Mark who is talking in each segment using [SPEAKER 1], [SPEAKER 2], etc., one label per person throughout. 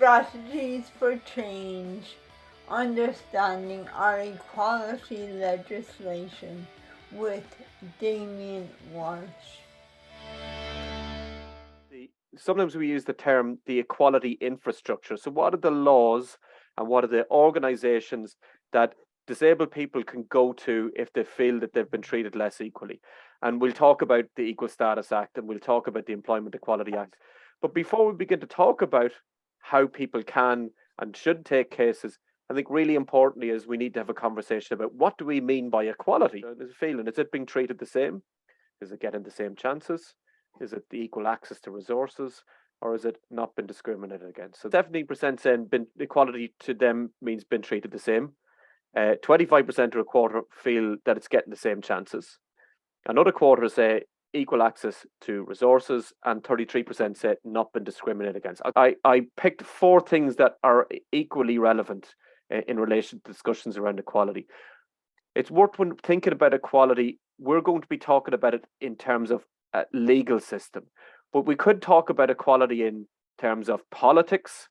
[SPEAKER 1] Strategies for Change, Understanding Our Equality Legislation with Damien Walshe.
[SPEAKER 2] Sometimes we use the term the equality infrastructure. So what are the laws and what are the organizations that disabled people can go to if they feel that they've been treated less equally? And we'll talk about the Equal Status Act and we'll talk about the Employment Equality Act. But before we begin to talk about how people can and should take cases, I think really importantly is we need to have a conversation about what do we mean by equality? There's a feeling, is it being treated the same? Is it getting the same chances? Is it the equal access to resources? Or has it not been discriminated against? So 17% saying equality to them means been treated the same. 25% or a quarter feel that it's getting the same chances. Another quarter say equal access to resources, and 33% say not been discriminated against. I picked four things that are equally relevant in relation to discussions around equality. It's worth when thinking about equality, we're going to be talking about it in terms of a legal system, but we could talk about equality in terms of politics,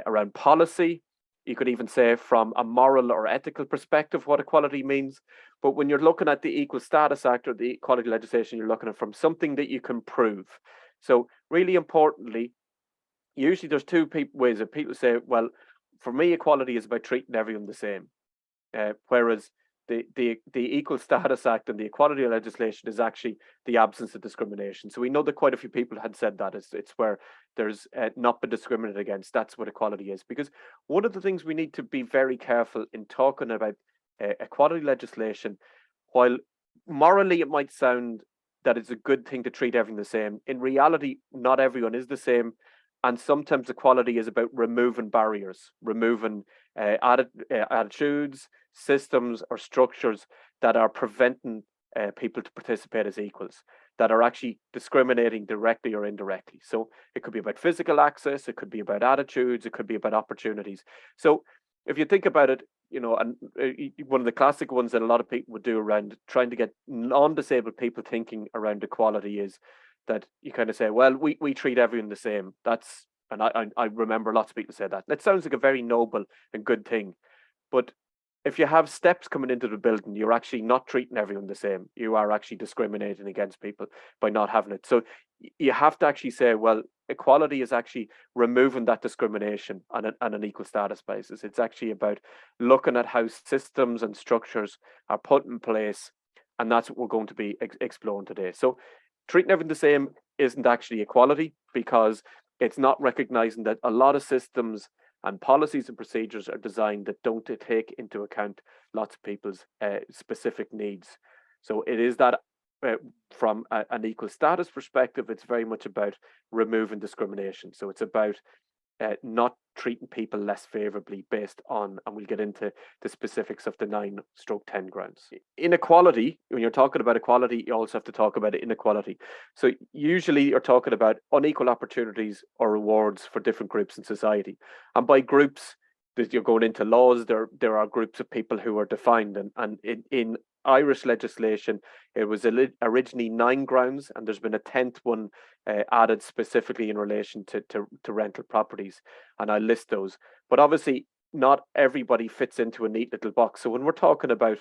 [SPEAKER 2] around policy. You could even say from a moral or ethical perspective what equality means. But when you're looking at the Equal Status Act or the equality legislation, you're looking at from something that you can prove. So really importantly, usually there's two ways that people say, well, for me, equality is about treating everyone the same. Whereas the Equal Status Act and the equality legislation is actually the absence of discrimination. So we know that quite a few people had said that it's where there's not been discriminated against. That's what equality is. Because one of the things we need to be very careful in talking about equality legislation, while morally it might sound that it's a good thing to treat everyone the same, in reality, not everyone is the same. And sometimes equality is about removing barriers, removing attitudes, systems, or structures that are preventing people to participate as equals, that are actually discriminating directly or indirectly. So it could be about physical access, it could be about attitudes, it could be about opportunities. So if you think about it, and one of the classic ones that a lot of people would do around trying to get non-disabled people thinking around equality is that you kind of say, well, we treat everyone the same. And I remember lots of people say that. That sounds like a very noble and good thing. But if you have steps coming into the building, you're actually not treating everyone the same. You are actually discriminating against people by not having it. So you have to actually say, well, equality is actually removing that discrimination on an equal status basis. It's actually about looking at how systems and structures are put in place. And that's what we're going to be exploring today. So treating everyone the same isn't actually equality, because it's not recognizing that a lot of systems and policies and procedures are designed that don't take into account lots of people's specific needs. So it is that from an equal status perspective, it's very much about removing discrimination. So it's about not treating people less favorably based on, and we'll get into the specifics of the 9/10 grounds. Inequality, when you're talking about equality, you also have to talk about inequality. So usually you're talking about unequal opportunities or rewards for different groups in society. And by groups, that you're going into laws, there are groups of people who are defined. And in Irish legislation, it was originally 9 grounds, and there's been a 10th one added specifically in relation to rental properties. And I list those. But obviously, not everybody fits into a neat little box. So when we're talking about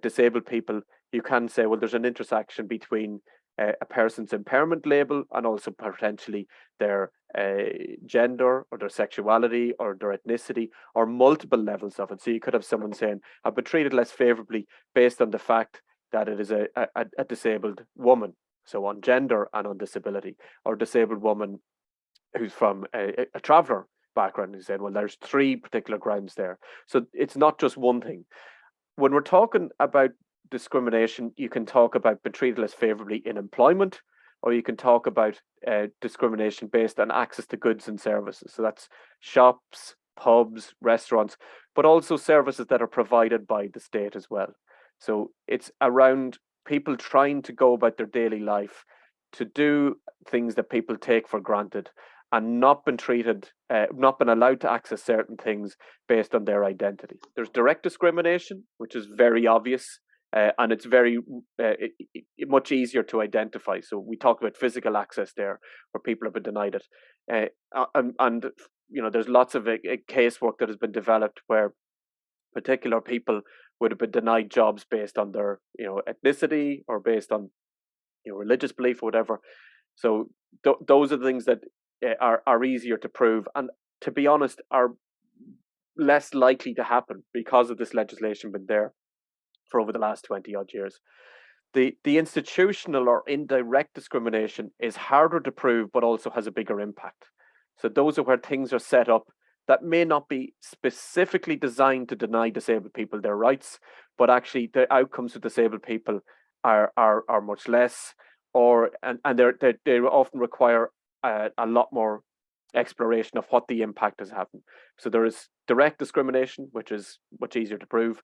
[SPEAKER 2] disabled people, you can say, well, there's an intersection between a person's impairment label and also potentially their gender or their sexuality or their ethnicity, or multiple levels of it. So you could have someone saying, I've been treated less favorably based on the fact that it is a disabled woman. So on gender and on disability, or disabled woman who's from a traveller background, who's saying, well, there's 3 particular grounds there. So it's not just one thing. When we're talking about discrimination, you can talk about being treated less favorably in employment, or you can talk about discrimination based on access to goods and services. So that's shops, pubs, restaurants, but also services that are provided by the state as well. So it's around people trying to go about their daily life to do things that people take for granted, and not been treated, not been allowed to access certain things based on their identity. There's direct discrimination, which is very obvious, and it's very much easier to identify. So we talk about physical access there, where people have been denied it, and there's lots of casework that has been developed where particular people would have been denied jobs based on their ethnicity or based on religious belief or whatever. So those are the things that are easier to prove, and to be honest, are less likely to happen because of this legislation been there for over the last 20 odd years. The institutional or indirect discrimination is harder to prove, but also has a bigger impact. So those are where things are set up that may not be specifically designed to deny disabled people their rights, but actually the outcomes for disabled people are much less, and they often require a lot more exploration of what the impact has happened. So there is direct discrimination, which is much easier to prove,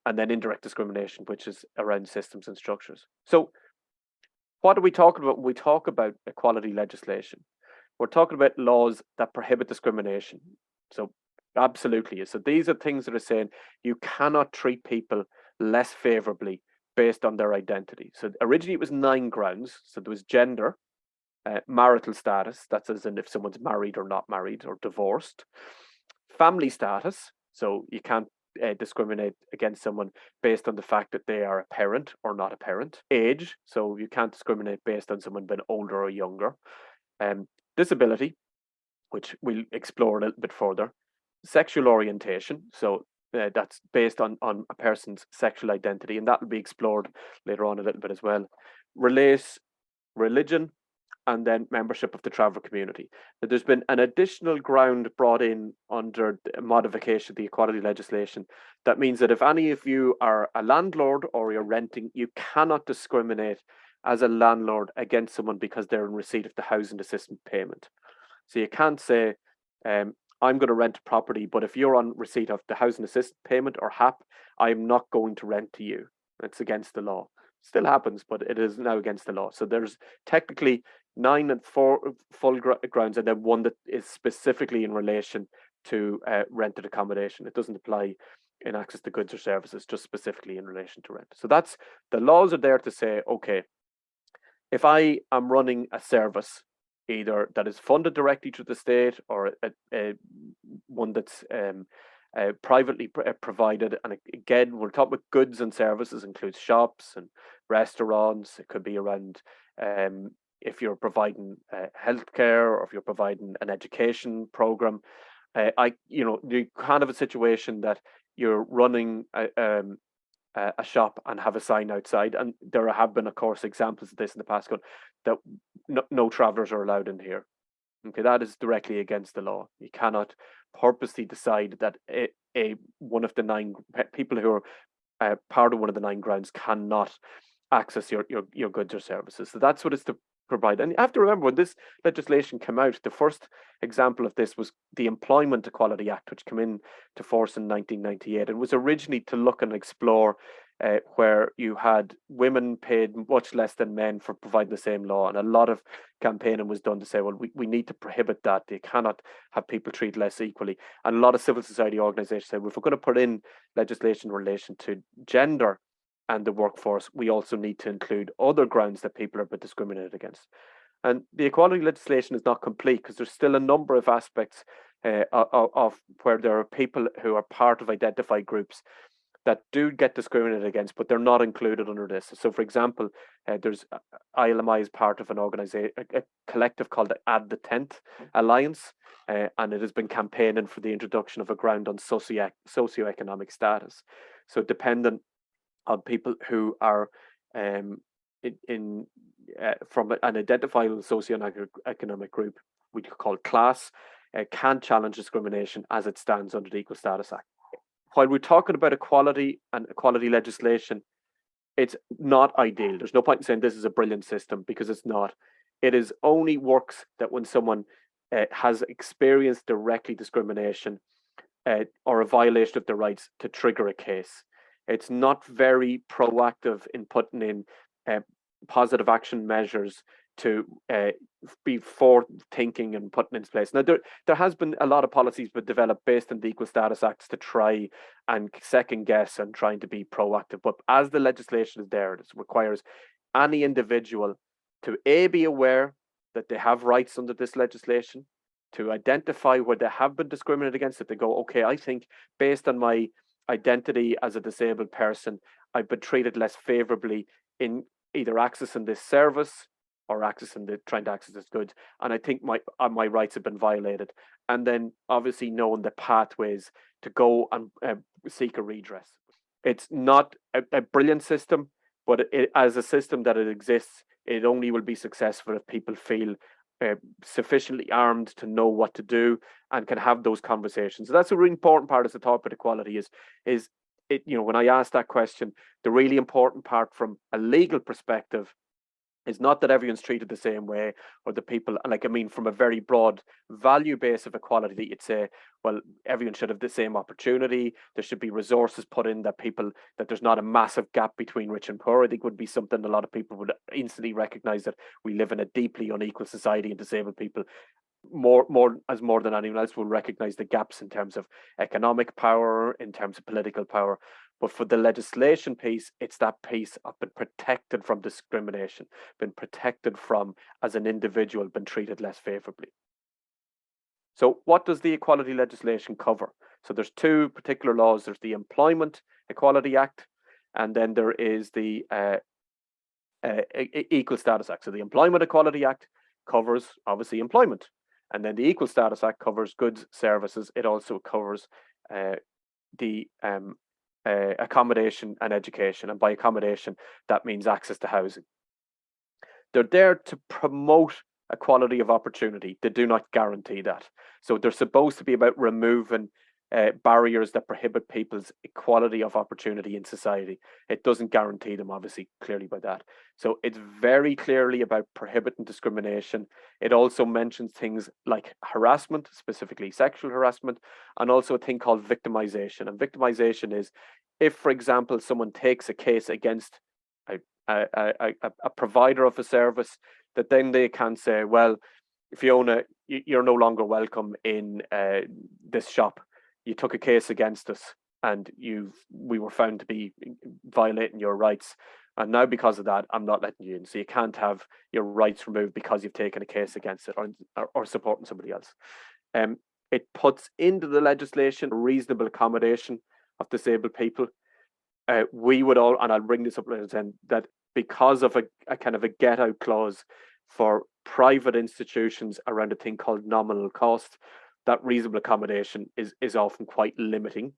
[SPEAKER 2] and then indirect discrimination, which is around systems and structures. So what are we talking about when we talk about equality legislation? We're talking about laws that prohibit discrimination. So absolutely. So these are things that are saying you cannot treat people less favorably based on their identity. So originally it was 9 grounds. So there was gender, marital status, that's as in if someone's married or not married or divorced, family status, so you can't discriminate against someone based on the fact that they are a parent or not a parent, age, so you can't discriminate based on someone being older or younger, disability, which we'll explore a little bit further, sexual orientation, so that's based on a person's sexual identity, and that will be explored later on a little bit as well. Race, religion, and then membership of the traveller community. Now, there's been an additional ground brought in under the modification of the equality legislation. That means that if any of you are a landlord or you're renting, you cannot discriminate as a landlord against someone because they're in receipt of the housing assistance payment. So you can't say, I'm going to rent a property, but if you're on receipt of the housing assistance payment or HAP, I'm not going to rent to you. It's against the law. Still happens, but it is now against the law. So there's technically 9 and 4 full grounds, and then 1 that is specifically in relation to rented accommodation. It doesn't apply in access to goods or services, just specifically in relation to rent. So that's the laws are there to say, okay, if I am running a service, either that is funded directly through the state or one that's privately provided, and again, we're talking about goods and services, includes shops and restaurants. It could be around if you're providing healthcare or if you're providing an education program. You kind of a situation that you're running a shop and have a sign outside, and there have been, of course, examples of this in the past, that no travellers are allowed in here. Okay, that is directly against the law. You cannot purposely decide that one of the 9 people who are part of one of the 9 grounds cannot access your goods or services. So that's what it's to provide. And you have to remember, when this legislation came out, the first example of this was the Employment Equality Act, which came into force in 1998. It was originally to look and explore where you had women paid much less than men for providing the same law. And a lot of campaigning was done to say, well, we need to prohibit that. They cannot have people treated less equally. And a lot of civil society organizations said, well, if we're going to put in legislation in relation to gender and the workforce, we also need to include other grounds that people are discriminated against. And the equality legislation is not complete because there's still a number of aspects of where there are people who are part of identified groups that do get discriminated against, but they're not included under this. So, for example, there's ILMI is part of an organization, a collective called the Add the 10th Alliance, and it has been campaigning for the introduction of a ground on socioeconomic status. So, dependent on people who are from an identifiable socioeconomic group, we call class, can challenge discrimination as it stands under the Equal Status Act. While we're talking about equality and equality legislation, it's not ideal. There's no point in saying this is a brilliant system, because it's not. It is only works that when someone has experienced directly discrimination or a violation of their rights to trigger a case. It's not very proactive in putting in positive action measures to be forward thinking and putting in place. Now, there has been a lot of policies but developed based on the Equal Status Acts to try and second guess and trying to be proactive. But as the legislation is there, it requires any individual to be aware that they have rights under this legislation, to identify where they have been discriminated against, that they go, okay, I think based on my identity as a disabled person, I've been treated less favorably in either accessing this service or trying to access this goods, and I think my rights have been violated. And then obviously knowing the pathways to go and seek a redress. It's not a brilliant system, but as a system that it exists, it only will be successful if people feel sufficiently armed to know what to do and can have those conversations. So that's a really important part as the topic of equality is it, when I ask that question, the really important part from a legal perspective is not that everyone's treated the same way, or the people, from a very broad value base of equality, that you'd say, well, everyone should have the same opportunity. There should be resources put in that there's not a massive gap between rich and poor. I think would be something a lot of people would instantly recognize, that we live in a deeply unequal society, and disabled people more than anyone else will recognize the gaps in terms of economic power, in terms of political power. But for the legislation piece, it's that piece of been protected from discrimination, been protected from, as an individual, been treated less favorably. So what does the equality legislation cover? So there's two particular laws. There's the Employment Equality Act, and then there is the Equal Status Act. So the Employment Equality Act covers, obviously, employment. And then the Equal Status Act covers goods, services. It also covers the accommodation and education. And by accommodation, that means access to housing. They're there to promote equality of opportunity. They do not guarantee that. So they're supposed to be about removing barriers that prohibit people's equality of opportunity in society. It doesn't guarantee them, obviously, clearly by that. So it's very clearly about prohibiting discrimination. It also mentions things like harassment, specifically sexual harassment, and also a thing called victimization. And victimization is if, for example, someone takes a case against a provider of a service, that then they can say, well, Fiona, you're no longer welcome in this shop. You took a case against us, and we were found to be violating your rights, and now because of that, I'm not letting you in. So you can't have your rights removed because you've taken a case against it, or supporting somebody else. It puts into the legislation reasonable accommodation of disabled people. We would all, and I'll bring this up later, then, that because of a kind of a get out clause for private institutions around a thing called nominal cost, that reasonable accommodation is often quite limiting.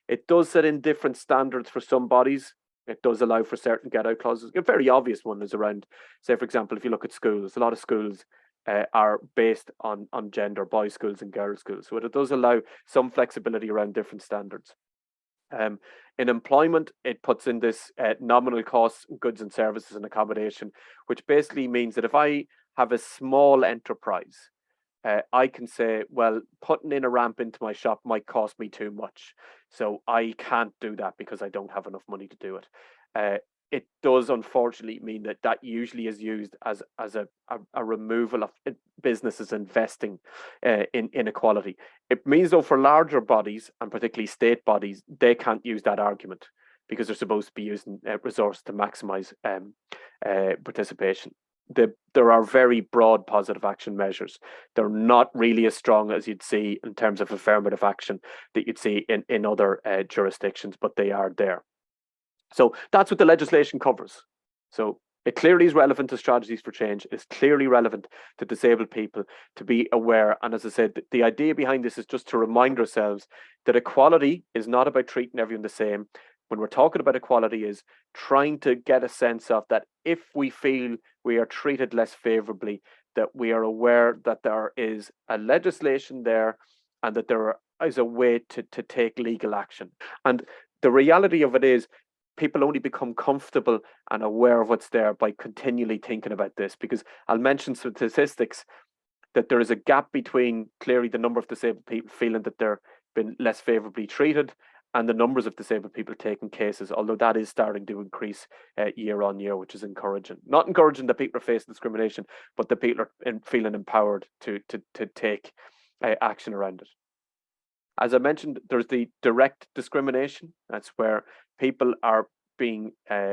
[SPEAKER 2] It does set in different standards for some bodies. It does allow for certain get out clauses. A very obvious one is around, say, for example, if you look at schools, a lot of schools are based on gender, boys' schools and girls' schools. So it does allow some flexibility around different standards. In employment, it puts in this nominal costs, goods and services and accommodation, which basically means that if I have a small enterprise, I can say, well, putting in a ramp into my shop might cost me too much. So I can't do that because I don't have enough money to do it. It does unfortunately mean that usually is used as a removal of businesses investing in inequality. It means, though, for larger bodies, and particularly state bodies, they can't use that argument because they're supposed to be using resources to maximize participation. There are very broad positive action measures. They're not really as strong as you'd see in terms of affirmative action that you'd see in other jurisdictions, but they are there. So that's what the legislation covers. So it clearly is relevant to strategies for change. It's clearly relevant to disabled people to be aware. And as I said, the idea behind this is just to remind ourselves that equality is not about treating everyone the same. When we're talking about equality, is trying to get a sense of that if we feel we are treated less favorably, that we are aware that there is a legislation there and that there is a way to take legal action. And the reality of it is, people only become comfortable and aware of what's there by continually thinking about this, because I'll mention statistics that there is a gap between clearly the number of disabled people feeling that they're been less favorably treated and the numbers of disabled people taking cases, although that is starting to increase year on year, which is encouraging. Not encouraging that people are facing discrimination, but that people are feeling empowered to take action around it. As I mentioned, there's the direct discrimination. That's where people are being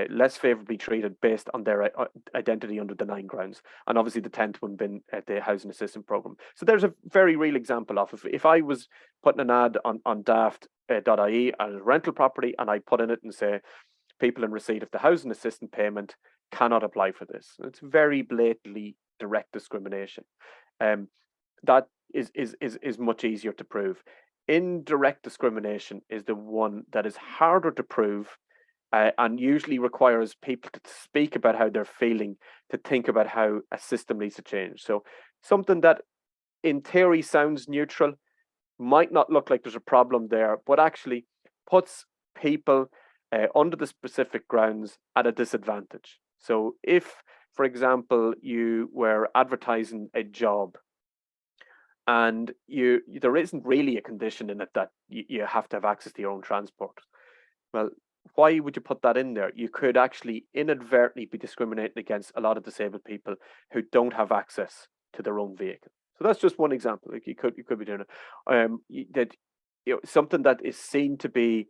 [SPEAKER 2] less favourably treated based on their identity under the 9 grounds. And obviously the 10th one being the housing assistance programme. So there's a very real example of if I was putting an ad on daft.ie as a rental property, and I put in it and say, people in receipt of the housing assistance payment cannot apply for this. It's very blatantly direct discrimination. That is much easier to prove. Indirect discrimination is the one that is harder to prove, and usually requires people to speak about how they're feeling, to think about how a system needs to change. So something that in theory sounds neutral might not look like there's a problem there, but actually puts people under the specific grounds at a disadvantage. So if, for example, you were advertising a job and there isn't really a condition in it that you have to have access to your own transport, well, why would you put that in there? You could actually inadvertently be discriminating against a lot of disabled people who don't have access to their own vehicle. So that's just one example. Like you could be doing it. Something that is seen to be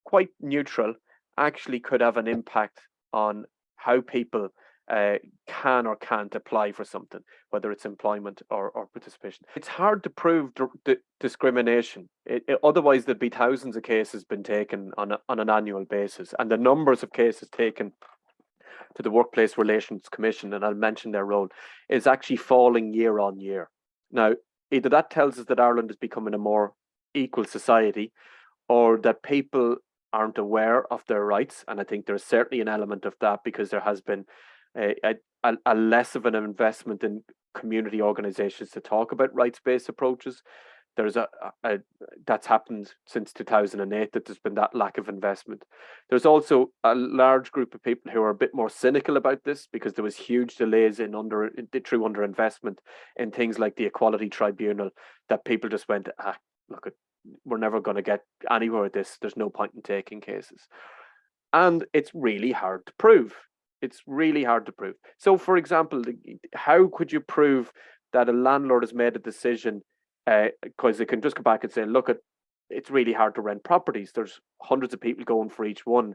[SPEAKER 2] quite neutral actually could have an impact on how people can or can't apply for something, whether it's employment or participation. It's hard to prove discrimination. Otherwise, there'd be thousands of cases been taken on an annual basis, and the numbers of cases taken to the Workplace Relations Commission, and I'll mention their role, is actually falling year on year. Now, either that tells us that Ireland is becoming a more equal society, or that people aren't aware of their rights, and I think there's certainly an element of that because there has been a less of an investment in community organisations to talk about rights-based approaches. There's that's happened since 2008, that there's been that lack of investment. There's also a large group of people who are a bit more cynical about this because there was huge delays through underinvestment in things like the Equality Tribunal, that people just went, look, we're never going to get anywhere with this. There's no point in taking cases. And it's really hard to prove. So, for example, how could you prove that a landlord has made a decision? Because they can just come back and say, look, it's really hard to rent properties. There's hundreds of people going for each one.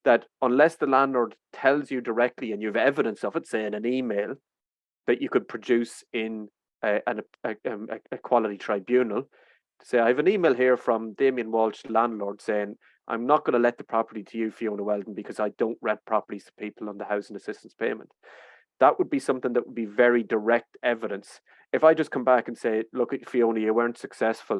[SPEAKER 2] That unless the landlord tells you directly and you have evidence of it, say in an email, that you could produce in an equality tribunal, to say, I have an email here from Damien Walshe, landlord, saying, I'm not going to let the property to you, Fiona Weldon, because I don't rent properties to people on the housing assistance payment. That would be something that would be very direct evidence. If I just come back and say, look, Fiona, you weren't successful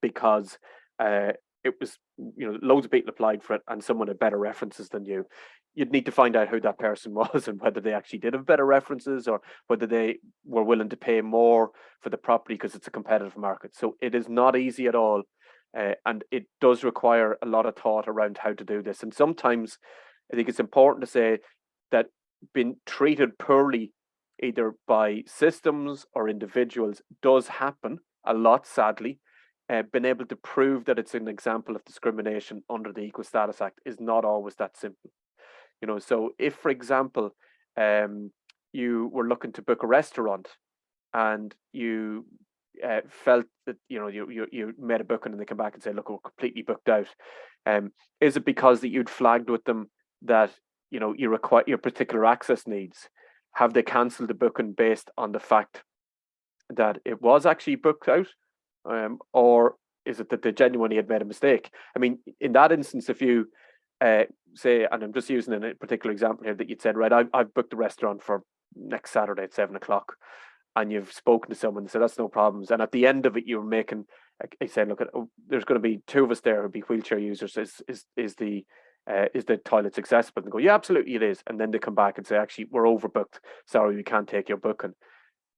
[SPEAKER 2] because it was, loads of people applied for it and someone had better references than you. You'd need to find out who that person was and whether they actually did have better references or whether they were willing to pay more for the property because it's a competitive market. So it is not easy at all. And it does require a lot of thought around how to do this. And sometimes I think it's important to say that being treated poorly, either by systems or individuals, does happen a lot, sadly. Being able to prove that it's an example of discrimination under the Equal Status Act is not always that simple. So if, for example, you were looking to book a restaurant and you felt that you made a booking and they come back and say, look, we're completely booked out, is it because that you'd flagged with them that you require your particular access needs? Have they cancelled the booking based on the fact that it was actually booked out, or is it that they genuinely had made a mistake? I mean, in that instance, if you say, and I'm just using a particular example here, that you'd said, right, I've booked the restaurant for next Saturday at 7:00, and you've spoken to someone and said that's no problems, and at the end of it you're making saying, look, there's going to be 2 of us there who'll be wheelchair users, is the toilets accessible? And they go, yeah, absolutely it is. And then they come back and say, actually, we're overbooked, sorry, we can't take your booking.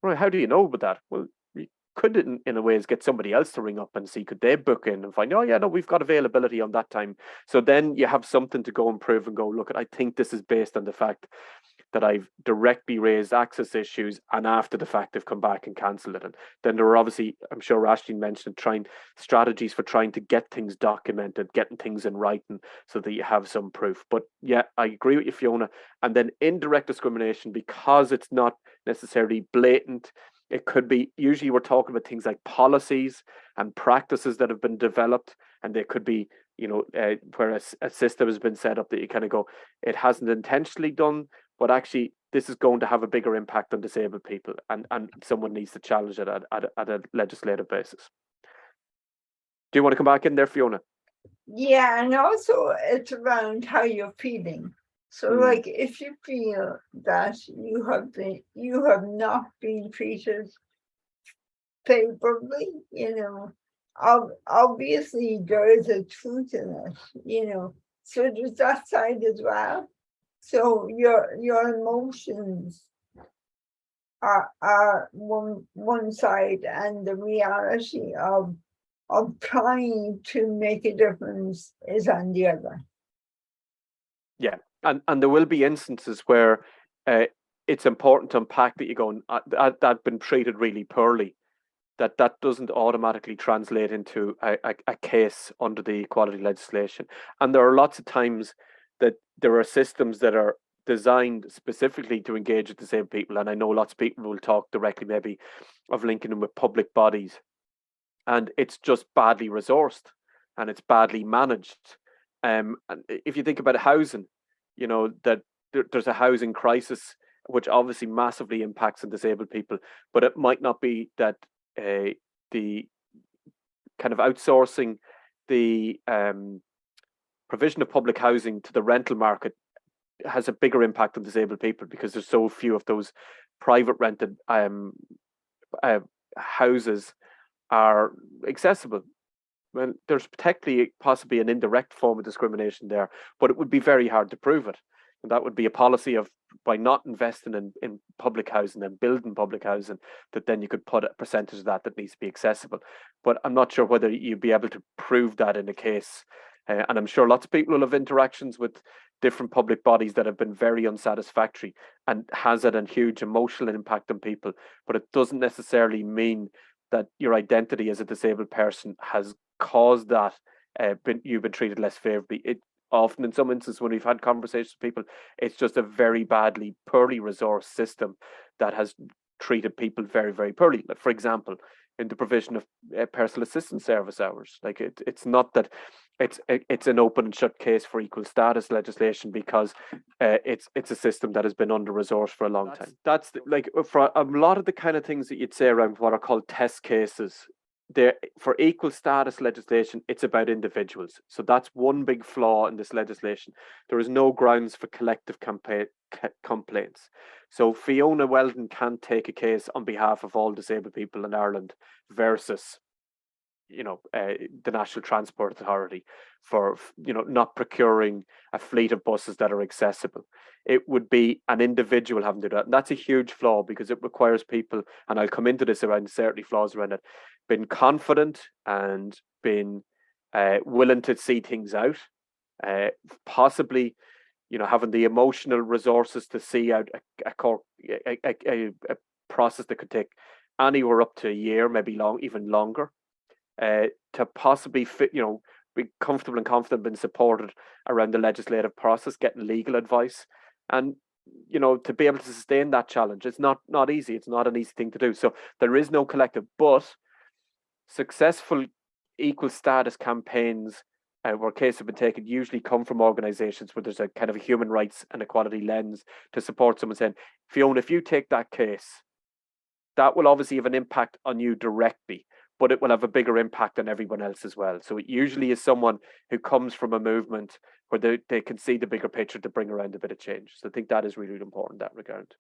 [SPEAKER 2] Right, how do you know about that? Well, you could in a way get somebody else to ring up and see, could they book in and find, oh yeah, no, we've got availability on that time. So then you have something to go and prove and go, look, I think this is based on the fact that I've directly raised access issues, and after the fact they've come back and cancelled it. And then there were obviously, I'm sure Aisling mentioned, strategies for trying to get things documented, getting things in writing so that you have some proof. But yeah, I agree with you, Fiona. And then indirect discrimination, because it's not necessarily blatant, it could be, usually we're talking about things like policies and practices that have been developed, and they could be where a system has been set up that you kind of go, it hasn't intentionally done, but actually this is going to have a bigger impact on disabled people, and someone needs to challenge it at a legislative basis. Do you want to come back in there, Fiona?
[SPEAKER 1] Yeah, and also it's around how you're feeling. So like if you feel that you have not been treated favorably, obviously there is a truth in it, so there's that side as well. So your emotions are one side, and the reality of trying to make a difference is on the other.
[SPEAKER 2] Yeah, and there will be instances where it's important to unpack that you're going, that been treated really poorly, that doesn't automatically translate into a case under the equality legislation. And there are lots of times that there are systems that are designed specifically to engage with disabled people. And I know lots of people will talk directly maybe of linking them with public bodies. And it's just badly resourced and it's badly managed. And if you think about housing, that there's a housing crisis, which obviously massively impacts on disabled people, but it might not be that the kind of outsourcing the provision of public housing to the rental market has a bigger impact on disabled people, because there's so few of those private rented houses are accessible. Well, there's technically possibly an indirect form of discrimination there, but it would be very hard to prove it. And that would be a policy of, by not investing in public housing and building public housing, that then you could put a percentage of that needs to be accessible. But I'm not sure whether you'd be able to prove that in a case. And I'm sure lots of people will have interactions with different public bodies that have been very unsatisfactory, and has had a huge emotional impact on people. But it doesn't necessarily mean that your identity as a disabled person has caused that you've been treated less favorably. It often, in some instances, when we've had conversations with people, it's just a very poorly resourced system that has treated people very, very poorly. Like, for example, in the provision of personal assistance service hours, like it's not that it's an open and shut case for equal status legislation, because it's a system that has been under resourced for a long time. That's like for a lot of the kind of things that you'd say around what are called test cases. There, for equal status legislation, it's about individuals. So that's one big flaw in this legislation. There is no grounds for collective complaints. So Fiona Weldon can't take a case on behalf of all disabled people in Ireland versus the National Transport Authority for not procuring a fleet of buses that are accessible. It would be an individual having to do that, and that's a huge flaw, because it requires people, and I'll come into this around certainly flaws around it, being confident and being willing to see things out, possibly having the emotional resources to see out a process that could take anywhere up to a year, maybe even longer. To possibly be comfortable and confident, being supported around the legislative process, getting legal advice, and to be able to sustain that challenge. It's not easy. It's not an easy thing to do. So there is no collective, but successful equal status campaigns where cases have been taken usually come from organisations where there's a kind of a human rights and equality lens to support someone, saying, Fiona, if you take that case, that will obviously have an impact on you directly, but it will have a bigger impact on everyone else as well. So it usually is someone who comes from a movement where they can see the bigger picture to bring around a bit of change. So I think that is really, really important in that regard.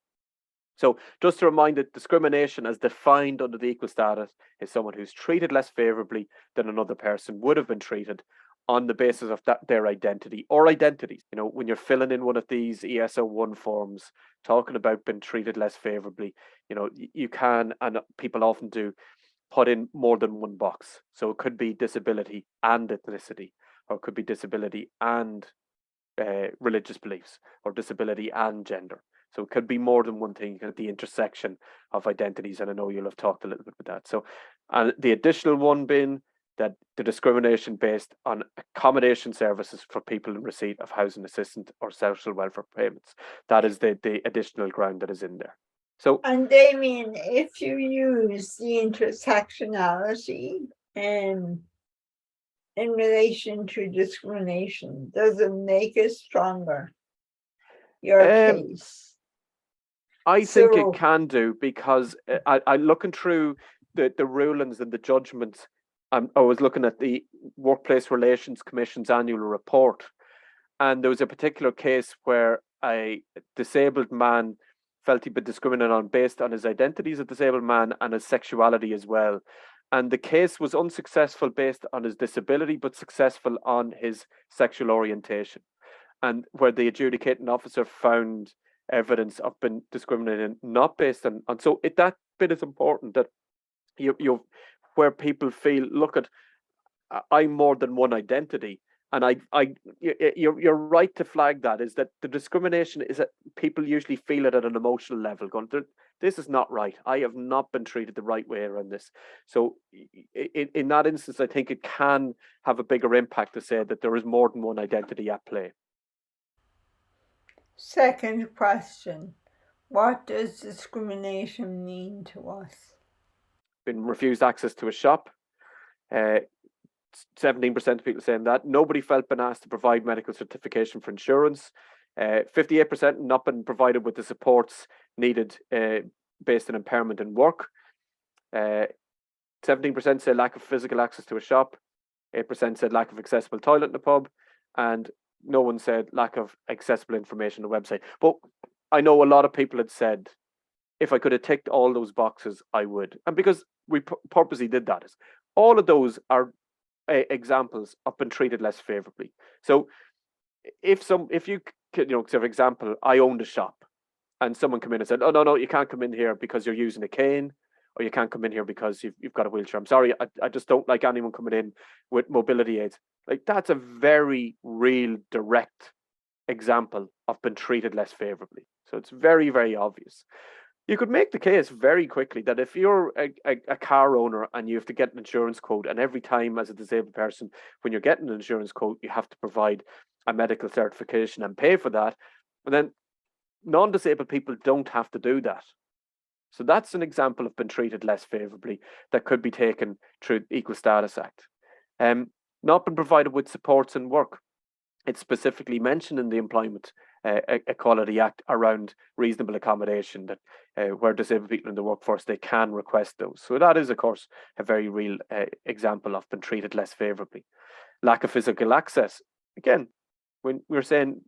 [SPEAKER 2] So just to remind that discrimination as defined under the equal status is someone who's treated less favourably than another person would have been treated on the basis of their identity or identities. When you're filling in one of these ESO1 forms, talking about being treated less favourably, you can, and people often do, put in more than one box. So it could be disability and ethnicity, or it could be disability and religious beliefs, or disability and gender. So it could be more than one thing at the intersection of identities, and I know you'll have talked a little bit about that. So, and the additional one being that the discrimination based on accommodation services for people in receipt of housing assistance or social welfare payments. That is the additional ground that is in there. So,
[SPEAKER 1] and Damien, if you use the intersectionality in relation to discrimination? Does it make it stronger, your case?
[SPEAKER 2] I think it can do, because I looking through the rulings and the judgments. I was looking at the Workplace Relations Commission's annual report, and there was a particular case where a disabled man felt he'd been discriminated on based on his identity as a disabled man and his sexuality as well. And the case was unsuccessful based on his disability, but successful on his sexual orientation. And where the adjudicating officer found evidence of being discriminated, not based on, and so that bit is important, that you where people feel, look at, I'm more than one identity. And you're right to flag that, is that the discrimination is that people usually feel it at an emotional level, going, this is not right. I have not been treated the right way around this. So in that instance, I think it can have a bigger impact to say that there is more than one identity at play.
[SPEAKER 1] Second question, what does discrimination mean to us?
[SPEAKER 2] Been refused access to a shop. 17% of people saying that. Nobody felt been asked to provide medical certification for insurance. 58% not been provided with the supports needed based on impairment in work. 17% say lack of physical access to a shop. 8% said lack of accessible toilet in the pub. And no one said lack of accessible information on the website. But I know a lot of people had said, if I could have ticked all those boxes, I would. And because we purposely did that, is all of those are examples of being treated less favorably. So if you know, for example, I owned a shop and someone come in and said, oh, no, you can't come in here because you're using a cane, or you can't come in here because you've got a wheelchair. I'm sorry, I just don't like anyone coming in with mobility aids. Like, that's a very real, direct example of being treated less favorably. So it's very, very obvious. You could make the case very quickly that if you're a car owner and you have to get an insurance quote, and every time as a disabled person, when you're getting an insurance quote, you have to provide a medical certification and pay for that, and then non-disabled people don't have to do that. So that's an example of being treated less favorably that could be taken through Equal Status Act. Not been provided with supports in work. It's specifically mentioned in the Employment Equality Act around reasonable accommodation, that where disabled people in the workforce, they can request those. So that is, of course, a very real example of being treated less favorably. Lack of physical access. Again, when we're saying,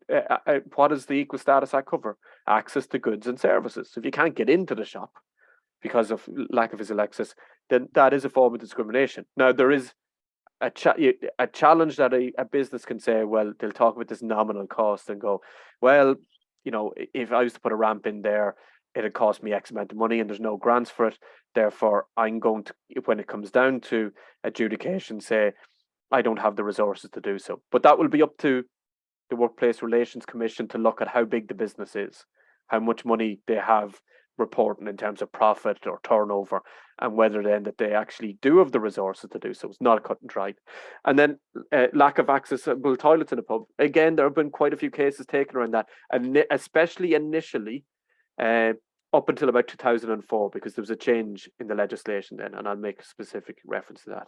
[SPEAKER 2] what does the Equal Status Act cover? Access to goods and services. So if you can't get into the shop because of lack of physical access, then that is a form of discrimination. Now, there is a challenge that a business can say, well, they'll talk about this nominal cost and go, well, you know, if I was to put a ramp in there, it'd cost me X amount of money and there's no grants for it. Therefore, I'm going to, when it comes down to adjudication, say, I don't have the resources to do so. But that will be up to the Workplace Relations Commission to look at how big the business is, how much money they have reporting in terms of profit or turnover, and whether then that they actually do have the resources to do so. It's not a cut and dried. And then lack of accessible toilets in a pub. Again, there have been quite a few cases taken around that, and especially initially up until about 2004, because there was a change in the legislation then, and I'll make a specific reference to that.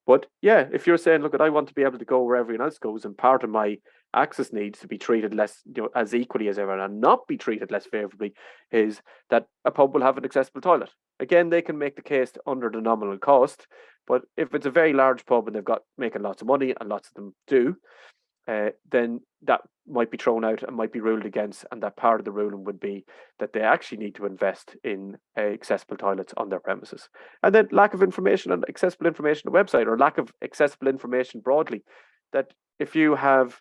[SPEAKER 2] But yeah, if you're saying, look, I want to be able to go where everyone else goes, and part of my access needs to be treated less, you know, as equally as everyone, and not be treated less favorably, is that a pub will have an accessible toilet. Again, they can make the case under the nominal cost, but if it's a very large pub and they've got making lots of money, and lots of them do, then that might be thrown out and might be ruled against, and that part of the ruling would be that they actually need to invest in accessible toilets on their premises. And then lack of information and accessible information on the website, or lack of accessible information broadly, that if you have,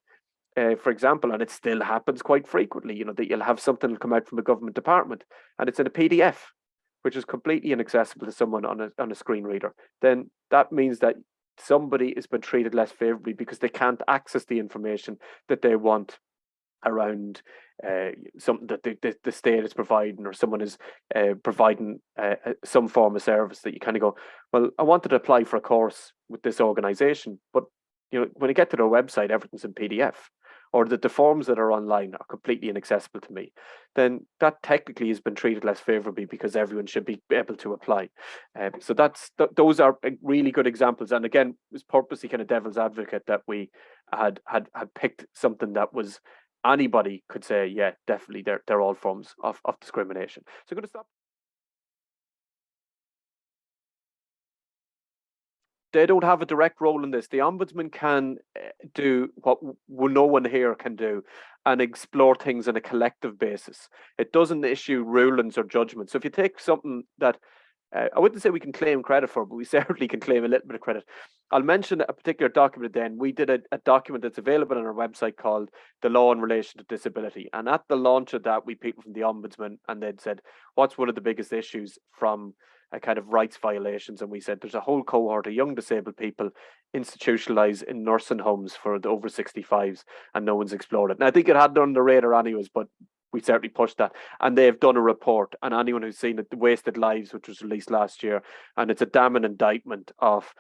[SPEAKER 2] for example, and it still happens quite frequently, you know, that you'll have something come out from a government department and it's in a PDF, which is completely inaccessible to someone on a screen reader, then that means that somebody has been treated less favorably because they can't access the information that they want around something that the state is providing, or someone is providing some form of service, that you kind of go, well, I wanted to apply for a course with this organization, but you know, when you get to their website, everything's in PDF. or that the forms that are online are completely inaccessible to me, then that technically has been treated less favorably because everyone should be able to apply. So those are really good examples. And again, it was purposely kind of devil's advocate that we had picked something that was anybody could say, yeah, definitely they're all forms of discrimination. So I'm going to stop. They don't have a direct role in this. The ombudsman can do what no one here can do and explore things on a collective basis. It doesn't issue rulings or judgments. So if you take something that I wouldn't say we can claim credit for, but we certainly can claim a little bit of credit. I'll mention a particular document then. We did a document that's available on our website called The Law in Relation to Disability. And at the launch of that, we people from the Ombudsman, and they'd said, what's one of the biggest issues from a kind of rights violations? And we said there's a whole cohort of young disabled people institutionalized in nursing homes for the over 65s, and no one's explored it. And I think it had done the radar anyways, but we certainly pushed that. And they've done a report, and anyone who's seen it, The Wasted Lives, which was released last year, and it's a damning indictment of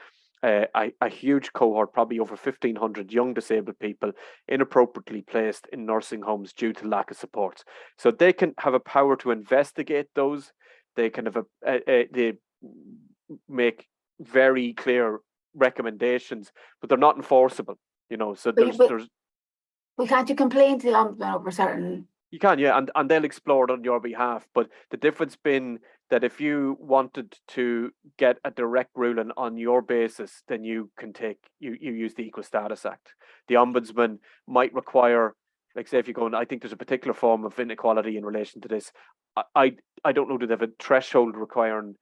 [SPEAKER 2] a huge cohort, probably over 1,500 young disabled people inappropriately placed in nursing homes due to lack of supports. So they can have a power to investigate those. They can have they make very clear recommendations, but they're not enforceable. So there's.
[SPEAKER 3] But can't you complain to the ombudsman over certain?
[SPEAKER 2] You can, yeah, and they'll explore it on your behalf. But the difference being that if you wanted to get a direct ruling on your basis, then you can you use the Equal Status Act. The ombudsman might require, like say if you go, and I think there's a particular form of inequality in relation to this. I don't know, do they have a threshold requiring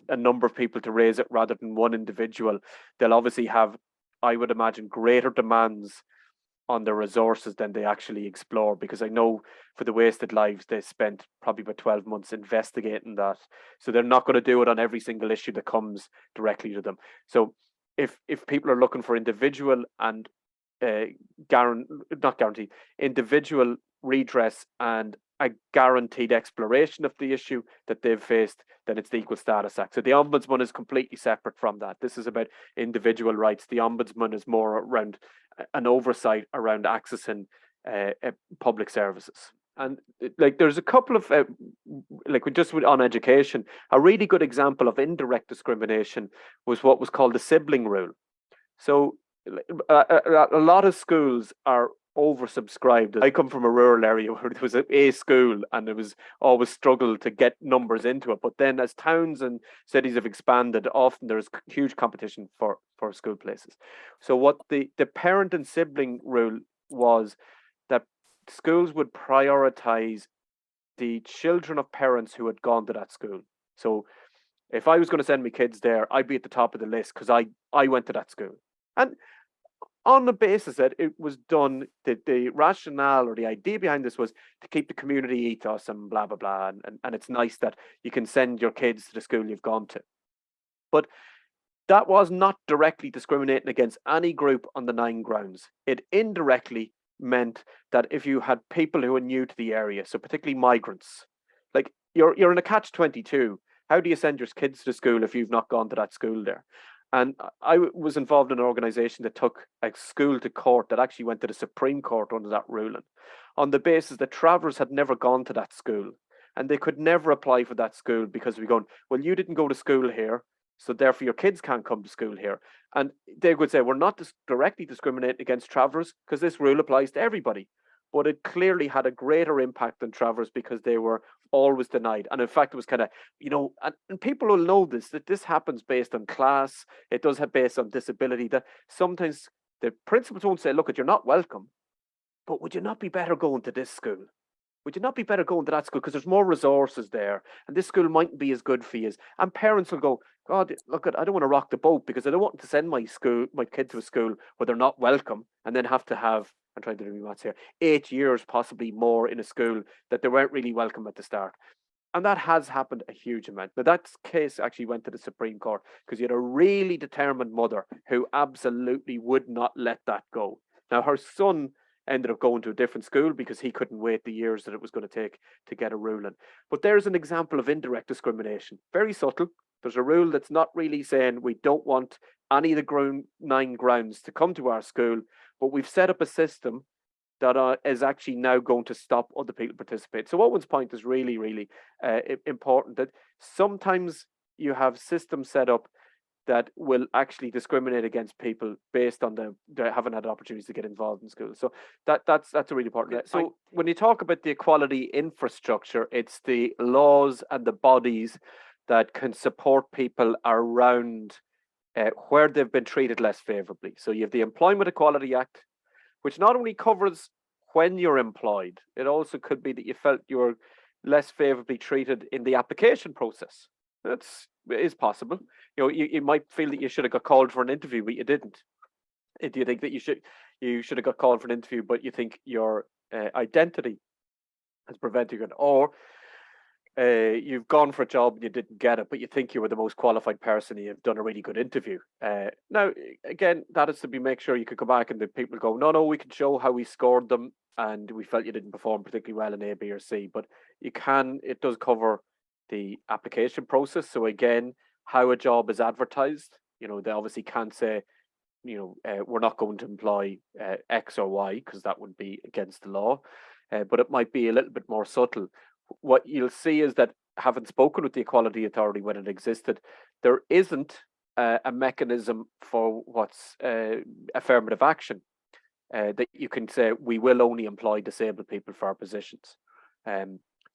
[SPEAKER 2] a number of people to raise it rather than one individual? They'll obviously have, I would imagine, greater demands on their resources than they actually explore, because I know for the Wasted Lives they spent probably about 12 months investigating that, so they're not going to do it on every single issue that comes directly to them. So if people are looking for individual and not guaranteed individual redress and a guaranteed exploration of the issue that they've faced, then it's the Equal Status Act. So the Ombudsman is completely separate from that. This is about individual rights. The Ombudsman is more around an oversight around accessing public services. And like there's a couple of like we just went on education, a really good example of indirect discrimination was what was called the sibling rule. So a lot of schools are oversubscribed. I come from a rural area where there was a school and it was always struggled to get numbers into it. But then as towns and cities have expanded, often there's huge competition for school places. So what the parent and sibling rule was that schools would prioritize the children of parents who had gone to that school. So if I was going to send my kids there, I'd be at the top of the list because I went to that school. And on the basis that it was done, the rationale or the idea behind this was to keep the community ethos and blah, blah, blah. And it's nice that you can send your kids to the school you've gone to. But that was not directly discriminating against any group on the 9 grounds. It indirectly meant that if you had people who are new to the area, so particularly migrants, like you're in a catch-22. How do you send your kids to school if you've not gone to that school there? And I was involved in an organisation that took a school to court that actually went to the Supreme Court under that ruling, on the basis that travellers had never gone to that school and they could never apply for that school because we're going, well, you didn't go to school here, so therefore your kids can't come to school here. And they would say, we're not directly discriminating against travellers because this rule applies to everybody. But it clearly had a greater impact on travellers because they were always denied. And in fact, it was kind of, and people will know this, that this happens based on class. It does have based on disability, that sometimes the principals won't say, look, you're not welcome, but would you not be better going to this school? Would you not be better going to that school because there's more resources there and this school mightn't be as good for you? And parents will go, God, look, I don't want to rock the boat because I don't want to send my kid to a school where they're not welcome and then have to have, I'm trying to do my maths here, 8 years, possibly more in a school that they weren't really welcome at the start. And that has happened a huge amount. Now, that case actually went to the Supreme Court because you had a really determined mother who absolutely would not let that go. Now, her son ended up going to a different school because he couldn't wait the years that it was going to take to get a ruling. But there's an example of indirect discrimination. Very subtle. There's a rule that's not really saying we don't want any of the 9 grounds to come to our school, but we've set up a system that is actually now going to stop other people participate. So Owen's point is really, really important, that sometimes you have systems set up that will actually discriminate against people based on they haven't had opportunities to get involved in school. So that's a really important. So when you talk about the equality infrastructure, it's the laws and the bodies that can support people around where they've been treated less favourably. So you have the Employment Equality Act, which not only covers when you're employed, it also could be that you felt you were less favourably treated in the application process. It is possible. You might feel that you should have got called for an interview, but you didn't. Do you think that you should have got called for an interview, but you think your identity has prevented you, or you've gone for a job and you didn't get it, but you think you were the most qualified person and you've done a really good interview. Now, again, that is to be make sure you could go back and the people go, no, we can show how we scored them and we felt you didn't perform particularly well in A, B, or C. But it does cover the application process. So again, how a job is advertised. They obviously can't say, we're not going to employ X or Y, because that would be against the law. But it might be a little bit more subtle. What you'll see is that, having spoken with the Equality Authority when it existed, there isn't a mechanism for what's affirmative action, that you can say, we will only employ disabled people for our positions.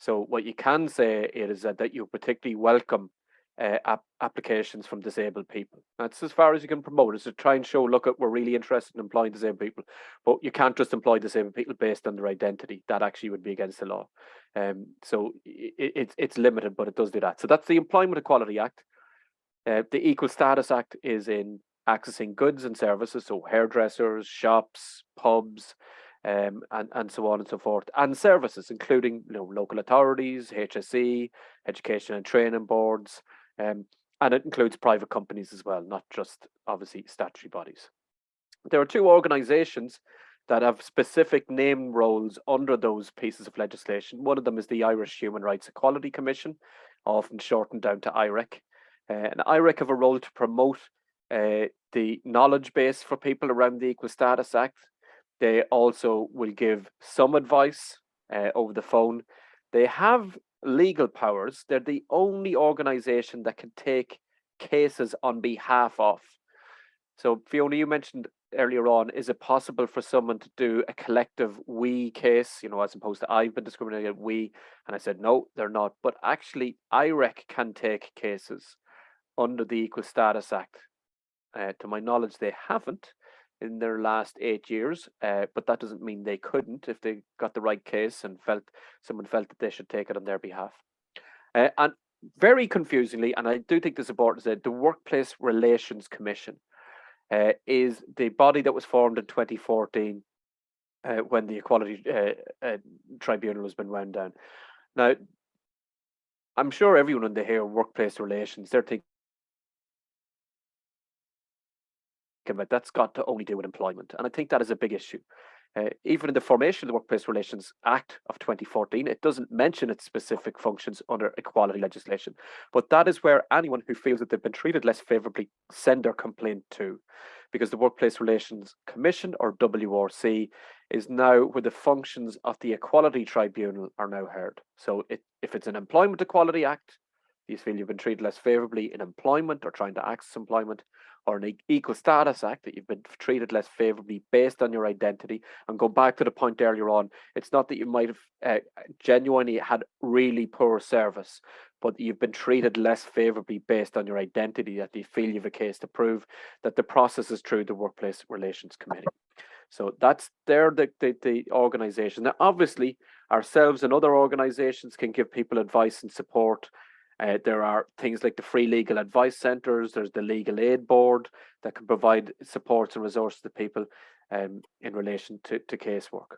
[SPEAKER 2] So what you can say is that you particularly welcome applications from disabled people. That's as far as you can promote it. So try and show, look, we're really interested in employing disabled people, but you can't just employ disabled people based on their identity. That actually would be against the law. So it's limited, but it does do that. So that's the Employment Equality Act. The Equal Status Act is in accessing goods and services, so hairdressers, shops, pubs, and so on and so forth, and services, including local authorities, HSE, education and training boards, and it includes private companies as well, not just obviously statutory bodies. There are two organisations that have specific name roles under those pieces of legislation. One of them is the Irish Human Rights Equality Commission, often shortened down to IREC. And IREC have a role to promote the knowledge base for people around the Equal Status Act. They also will give some advice over the phone. They have legal powers. They're the only organisation that can take cases on behalf of. So Fiona, you mentioned earlier on, is it possible for someone to do a collective we case, as opposed to I've been discriminated, we? And I said, no, they're not. But actually, IREC can take cases under the Equal Status Act. To my knowledge, they haven't in their last 8 years, but that doesn't mean they couldn't if they got the right case and someone felt that they should take it on their behalf. And very confusingly, and I do think this is important, is that the Workplace Relations Commission is the body that was formed in 2014 when the Equality Tribunal has been wound down. Now, I'm sure everyone when they hear workplace relations, they're thinking about that's got to only do with employment, and I think that is a big issue. Even in the formation of the Workplace Relations Act of 2014, it doesn't mention its specific functions under equality legislation, but that is where anyone who feels that they've been treated less favourably send their complaint to, because the Workplace Relations Commission, or WRC, is now where the functions of the Equality Tribunal are now heard. So if it's an Employment Equality Act, you feel you've been treated less favourably in employment or trying to access employment, or an Equal Status Act, that you've been treated less favourably based on your identity. And go back to the point earlier on, it's not that you might have genuinely had really poor service, but you've been treated less favourably based on your identity, that you feel you have a case to prove that the process is through the Workplace Relations Committee. So they're the organisation. Now, obviously, ourselves and other organisations can give people advice and support. There are things like the free legal advice centres. There's the Legal Aid Board that can provide supports and resources to people in relation to casework.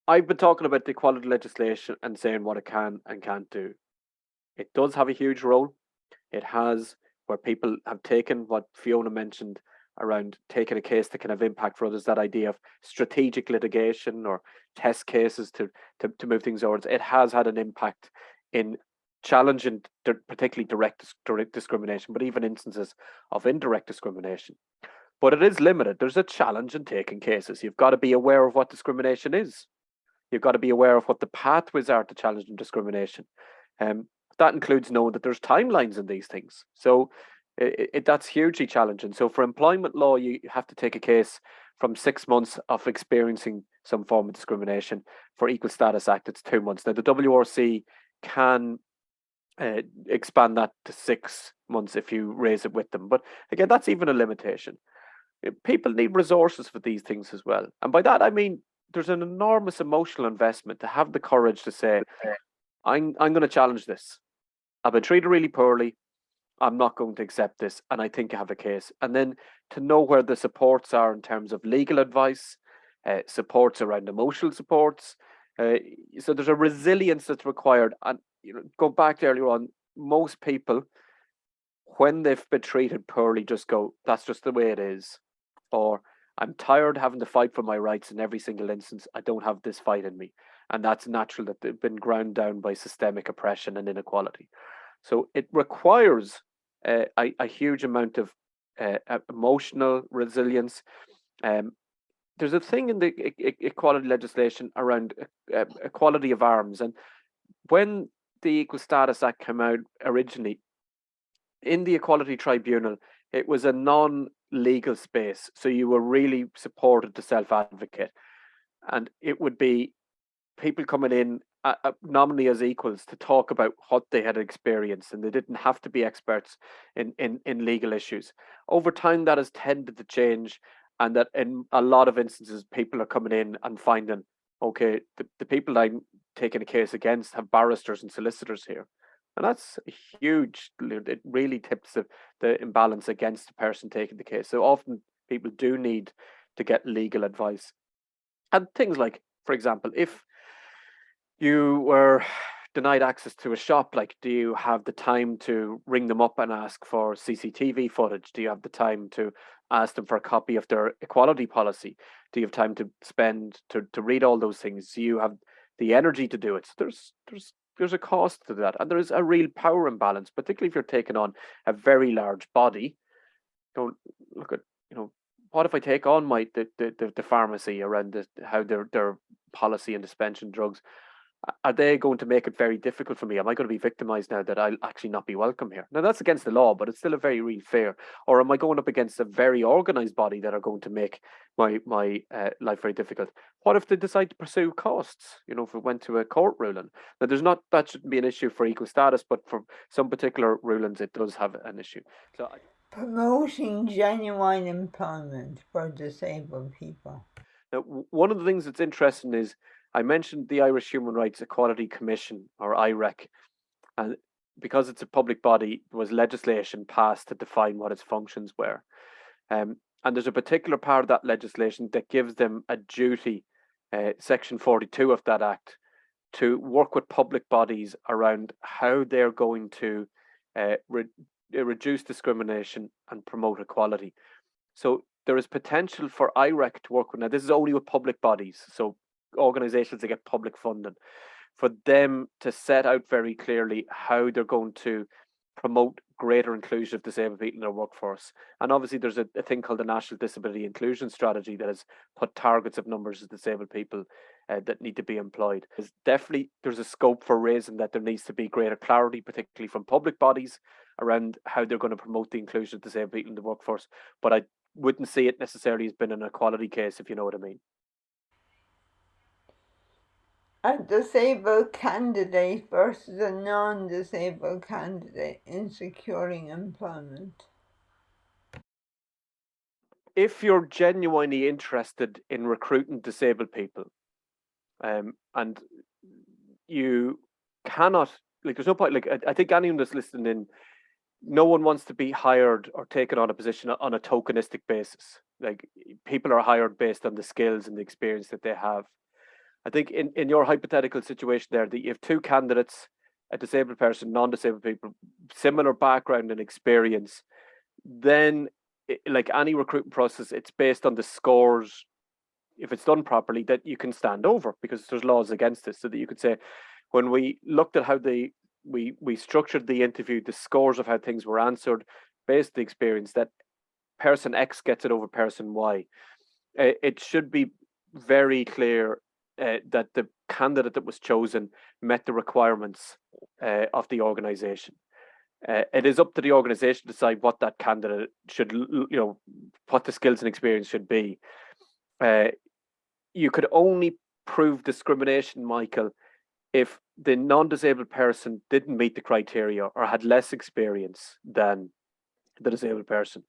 [SPEAKER 2] I've been talking about the equality legislation and saying what it can and can't do. It does have a huge role. It has, where people have taken what Fiona mentioned around taking a case that can have impact for others, that idea of strategic litigation or test cases to move things forward. It has had an impact in challenging particularly direct discrimination, but even instances of indirect discrimination. but it is limited. There's a challenge in taking cases. You've got to be aware of what discrimination is. You've got to be aware of what the pathways are to challenging discrimination. That includes knowing that there's timelines in these things. So that's hugely challenging. So for employment law, you have to take a case from 6 months of experiencing some form of discrimination. For Equal Status Act, it's 2 months. Now, the WRC can expand that to 6 months if you raise it with them. But again, that's even a limitation. People need resources for these things as well. And by that, I mean, there's an enormous emotional investment to have the courage to say, I'm going to challenge this. I've been treated really poorly. I'm not going to accept this. And I think I have a case. And then to know where the supports are in terms of legal advice, supports around emotional supports. So there's a resilience that's required. And go back to earlier on, most people, when they've been treated poorly, just go, that's just the way it is. Or I'm tired having to fight for my rights in every single instance. I don't have this fight in me. And that's natural that they've been ground down by systemic oppression and inequality. So it requires a huge amount of emotional resilience. There's a thing in the equality legislation around equality of arms. And when the Equal Status Act came out originally, in the Equality Tribunal, it was a non-legal space. So you were really supported to self-advocate. And it would be people coming in nominally as equals to talk about what they had experienced, and they didn't have to be experts in legal issues. Over time, that has tended to change, and that in a lot of instances, people are coming in and finding, okay, the people I'm taking a case against have barristers and solicitors here. And that's huge. It really tips the imbalance against the person taking the case. So often people do need to get legal advice. And things like, for example, if you were denied access to a shop, like, do you have the time to ring them up and ask for CCTV footage? Do you have the time to ask them for a copy of their equality policy? Do you have time to spend to read all those things? Do you have the energy to do it? So there's a cost to that, and there is a real power imbalance, particularly if you're taking on a very large body. Don't look at, what if I take on the pharmacy around how their policy and dispensing drugs? Are they going to make it very difficult for me? Am I going to be victimized now that I'll actually not be welcome here? Now, that's against the law, but it's still a very real fear. Or am I going up against a very organized body that are going to make my life very difficult? What if they decide to pursue costs? If it went to a court ruling. Now, that shouldn't be an issue for equal status, but for some particular rulings, it does have an issue. So,
[SPEAKER 1] promoting genuine employment for disabled people.
[SPEAKER 2] now, one of the things that's interesting is I mentioned the Irish Human Rights Equality Commission, or IREC, and because it's a public body, there was legislation passed to define what its functions were. And there's a particular part of that legislation that gives them a duty, Section 42 of that Act, to work with public bodies around how they're going to reduce discrimination and promote equality. So there is potential for IREC to work with, now this is only with public bodies, so organizations that get public funding, for them to set out very clearly how they're going to promote greater inclusion of disabled people in their workforce. And obviously there's a thing called the National Disability Inclusion Strategy that has put targets of numbers of disabled people that need to be employed. There's a scope for raising that there needs to be greater clarity, particularly from public bodies, around how they're going to promote the inclusion of disabled people in the workforce. But I wouldn't see it necessarily as being an equality case, if you know what I mean.
[SPEAKER 1] A disabled candidate versus a non-disabled candidate in securing employment.
[SPEAKER 2] If you're genuinely interested in recruiting disabled people, and you cannot, there's no point, I think anyone that's listening in, no one wants to be hired or taken on a position on a tokenistic basis. Like, people are hired based on the skills and the experience that they have. I think in your hypothetical situation there, that you have two candidates, a disabled person, non-disabled people, similar background and experience, then like any recruitment process, it's based on the scores, if it's done properly, that you can stand over, because there's laws against this, so that you could say, when we looked at how we structured the interview, the scores of how things were answered based on the experience, that person X gets it over person Y. It should be very clear that the candidate that was chosen met the requirements of the organisation. It is up to the organisation to decide what that candidate should, what the skills and experience should be. You could only prove discrimination, Michael, if the non-disabled person didn't meet the criteria or had less experience than the disabled person.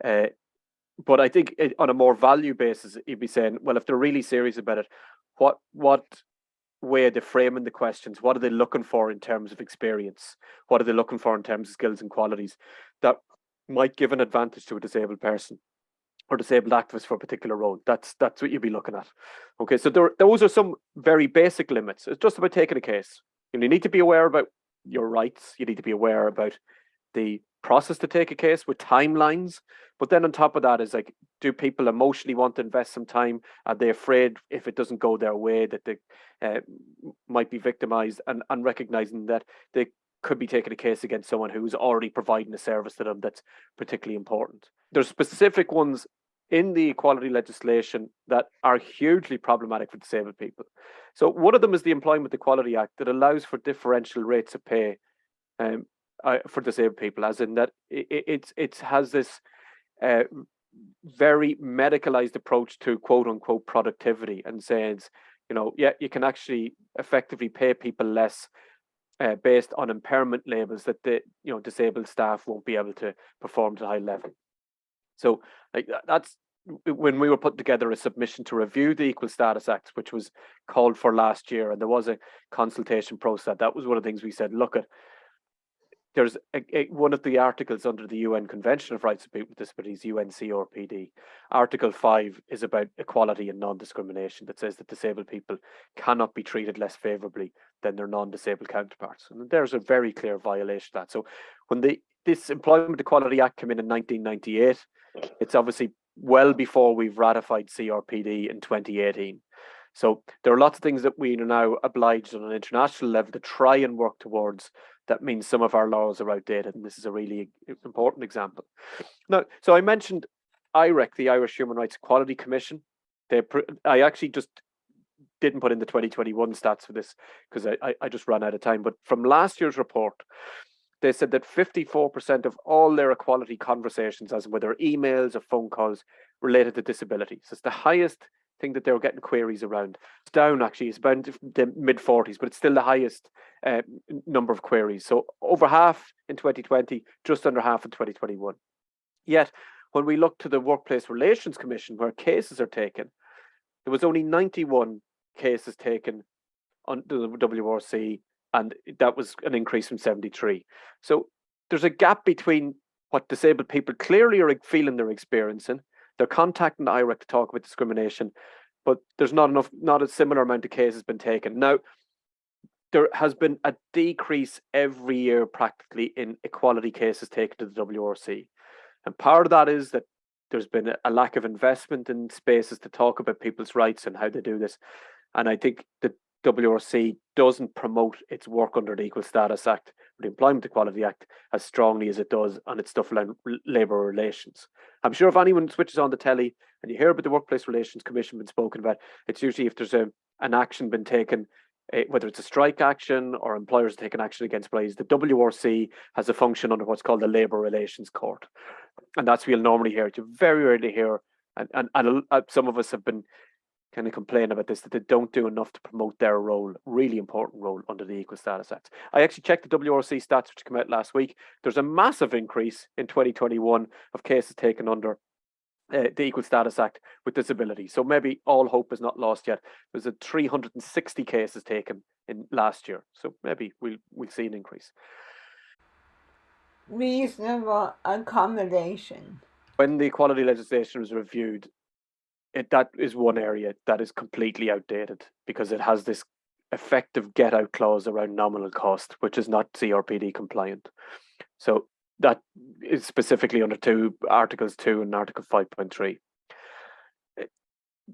[SPEAKER 2] But I think on a more value basis, you'd be saying, well, if they're really serious about it, what way are they framing the questions? What are they looking for in terms of experience? What are they looking for in terms of skills and qualities that might give an advantage to a disabled person or disabled activist for a particular role? That's what you'd be looking at. Okay, so those are some very basic limits. It's just about taking a case. You need to be aware about your rights. You need to be aware about the process to take a case with timelines. But then on top of that is like, do people emotionally want to invest some time? Are they afraid if it doesn't go their way that they might be victimized, and recognizing that they could be taking a case against someone who's already providing a service to them that's particularly important. There's specific ones in the equality legislation that are hugely problematic for disabled people. So one of them is the Employment Equality Act that allows for differential rates of pay for disabled people, as in that it has this very medicalized approach to quote unquote productivity, and says, you can actually effectively pay people less based on impairment labels that the disabled staff won't be able to perform to a high level. So like that's when we were putting together a submission to review the Equal Status Act, which was called for last year, and there was a consultation process. That was one of the things we said, look at. There's one of the articles under the UN Convention of Rights of People with Disabilities, UNCRPD. Article 5 is about equality and non-discrimination, that says that disabled people cannot be treated less favourably than their non-disabled counterparts. And there's a very clear violation of that. So when this Employment Equality Act came in 1998, it's obviously well before we've ratified CRPD in 2018. So there are lots of things that we are now obliged on an international level to try and work towards. That means some of our laws are outdated, and this is a really important example. Now, so I mentioned IREC, the Irish Human Rights Equality Commission. I actually just didn't put in the 2021 stats for this because I just ran out of time. But from last year's report, they said that 54% of all their equality conversations, as whether emails or phone calls, related to disability. So it's the highest thing that they were getting queries around. It's down actually, it's about the mid-40s, but it's still the highest number of queries. So over half in 2020, just under half in 2021. Yet, when we look to the Workplace Relations Commission, where cases are taken, there was only 91 cases taken under the WRC, and that was an increase from 73. So there's a gap between what disabled people clearly are feeling they're experiencing. They're contacting the IREC to talk about discrimination, but there's not a similar amount of cases been taken. Now, there has been a decrease every year practically in equality cases taken to the WRC. And part of that is that there's been a lack of investment in spaces to talk about people's rights and how they do this. And I think the WRC doesn't promote its work under the Equal Status Act or the Employment Equality Act as strongly as it does on its stuff around labour relations. I'm sure if anyone switches on the telly and you hear about the Workplace Relations Commission being spoken about, it's usually if there's an action been taken, whether it's a strike action or employers taking action against employees. The WRC has a function under what's called the Labour Relations Court. And that's what you'll normally hear. You very rarely hear, and some of us have been kind of complain about this, that they don't do enough to promote their role, really important role under the Equal Status Act. I actually checked the WRC stats which came out last week. There's a massive increase in 2021 of cases taken under the Equal Status Act with disability. So maybe all hope is not lost yet. There's 360 cases taken in last year. So maybe we'll see an increase.
[SPEAKER 1] Reasonable accommodation.
[SPEAKER 2] When the equality legislation was reviewed, that is one area that is completely outdated because it has this effective get out clause around nominal cost, which is not CRPD compliant. So that is specifically under Articles 2 and Article 5.3.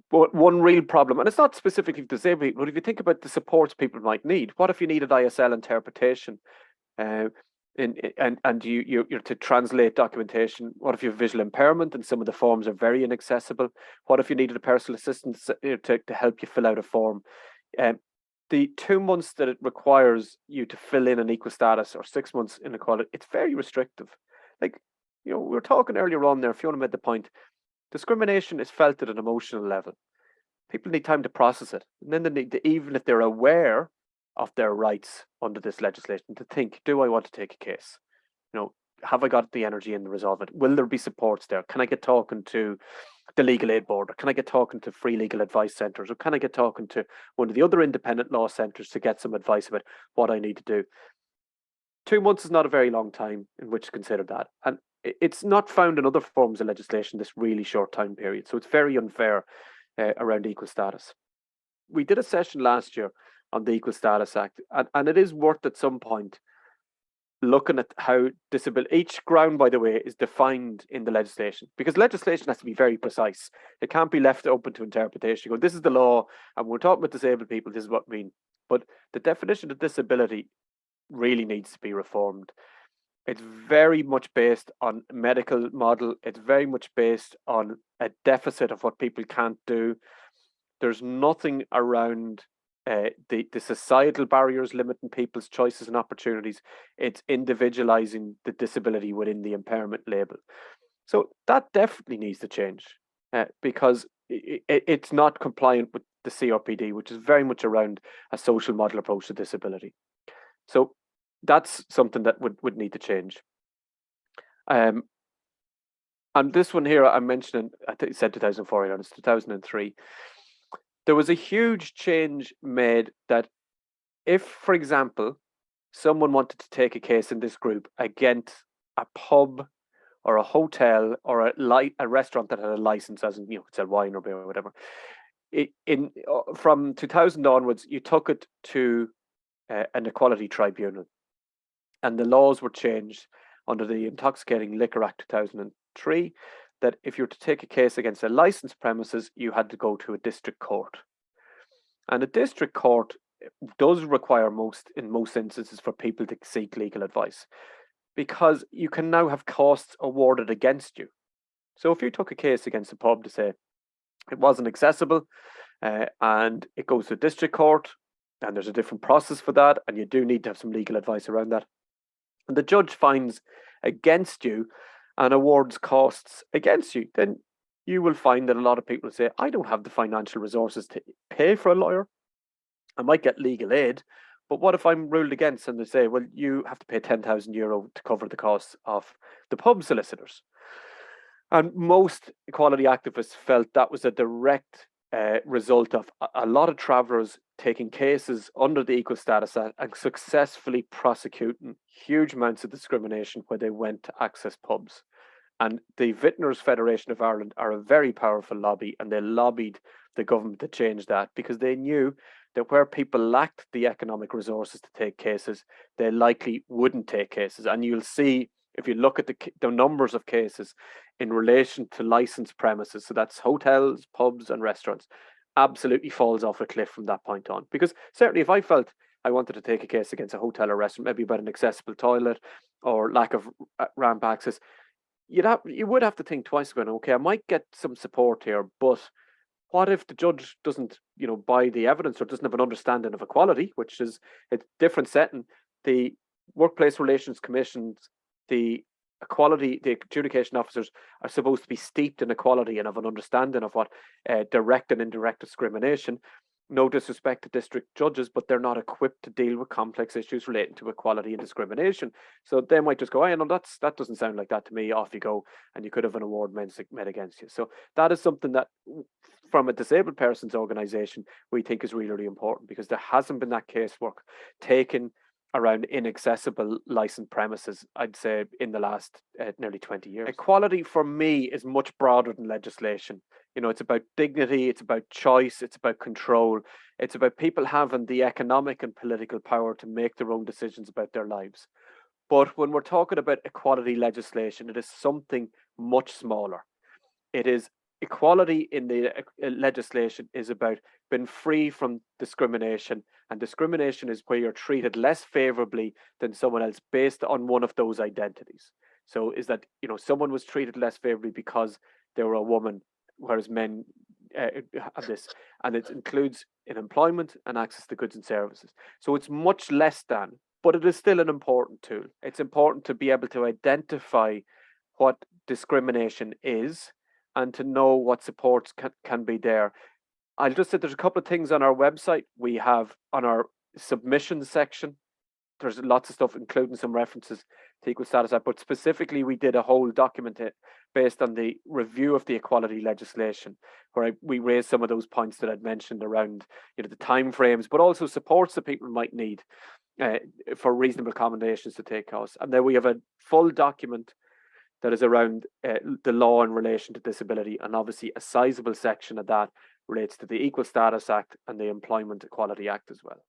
[SPEAKER 2] But one real problem, and it's not specifically disabled people, but if you think about the supports people might need, what if you needed ISL interpretation? And you're to translate documentation. What if you have visual impairment and some of the forms are very inaccessible? What if you needed a personal assistant to help you fill out a form? The 2 months that it requires you to fill in an equal status, or 6 months inequality, it's very restrictive. Like, we were talking earlier on there, Fiona made the point, discrimination is felt at an emotional level. People need time to process it. And then they need to, even if they're aware of their rights under this legislation, to think, do I want to take a case? Have I got the energy in to resolve it? Will there be supports there? Can I get talking to the legal aid board? Or can I get talking to free legal advice centres? Or can I get talking to one of the other independent law centres to get some advice about what I need to do? 2 months is not a very long time in which to consider that. And it's not found in other forms of legislation, this really short time period. So it's very unfair around equal status. We did a session last year on the Equal Status Act, and it is worth at some point looking at how disability, each ground, by the way, is defined in the legislation, because legislation has to be very precise. It can't be left open to interpretation. You go, this is the law, and we're talking about disabled people, this is what we mean. But the definition of disability really needs to be reformed. It's very much based on medical model. It's very much based on a deficit of what people can't do. There's nothing around the societal barriers limiting people's choices and opportunities. It's individualizing the disability within the impairment label. So that definitely needs to change because it's not compliant with the CRPD, which is very much around a social model approach to disability. So that's something that would need to change. And this one here I'm mentioning, I think it said 2004, it's 2003. There was a huge change made that if, for example, someone wanted to take a case in this group against a pub or a hotel or a restaurant that had a license, as in, sell wine or beer or whatever, from 2000 onwards, you took it to an equality tribunal, and the laws were changed under the Intoxicating Liquor Act 2003, that if you were to take a case against a licensed premises, you had to go to a district court. And a district court does require in most instances for people to seek legal advice, because you can now have costs awarded against you. So if you took a case against a pub to say it wasn't accessible, and it goes to a district court, and there's a different process for that, and you do need to have some legal advice around that, and the judge finds against you and awards costs against you, then you will find that a lot of people say, I don't have the financial resources to pay for a lawyer. I might get legal aid, but what if I'm ruled against and they say, well, you have to pay €10,000 to cover the costs of the pub solicitors? And most equality activists felt that was a direct result of a lot of travellers taking cases under the Equal Status Act and successfully prosecuting huge amounts of discrimination where they went to access pubs. And the Vintners Federation of Ireland are a very powerful lobby, and they lobbied the government to change that, because they knew that where people lacked the economic resources to take cases, they likely wouldn't take cases. And you'll see, if you look at the numbers of cases in relation to licensed premises, so that's hotels, pubs and restaurants, absolutely falls off a cliff from that point on. Because certainly if I felt I wanted to take a case against a hotel or restaurant, maybe about an accessible toilet or lack of ramp access, you would have to think twice about, okay, I might get some support here, but what if the judge doesn't, buy the evidence or doesn't have an understanding of equality, which is a different setting? The Workplace Relations Commissions, the adjudication officers are supposed to be steeped in equality and have an understanding of what direct and indirect discrimination. No disrespect to district judges, but they're not equipped to deal with complex issues relating to equality and discrimination. So they might just go, I know that doesn't sound like that to me, off you go, and you could have an award made against you. So that is something that, from a disabled persons organisation, we think is really, really important, because there hasn't been that casework taken around inaccessible licensed premises, I'd say, in the last nearly 20 years. Equality for me is much broader than legislation. It's about dignity, it's about choice, it's about control. It's about people having the economic and political power to make their own decisions about their lives. But when we're talking about equality legislation, it is something much smaller. It is equality in the legislation is about being free from discrimination, and discrimination is where you're treated less favorably than someone else based on one of those identities. So is that, you know, someone was treated less favorably because they were a woman, whereas men have this, and it includes in employment and access to goods and services. So it's much less than, but it is still an important tool. It's important to be able to identify what discrimination is and to know what supports can be there. I'll just say there's a couple of things on our website. We have on our submissions section, there's lots of stuff, including some references to Equal Status Act, but specifically we did a whole document based on the review of the equality legislation, where we raised some of those points that I'd mentioned around, you know, the timeframes, but also supports that people might need for reasonable accommodations to take place. And then we have a full document that is around the law in relation to disability, and obviously a sizable section of that relates to the Equal Status Act and the Employment Equality Act as well.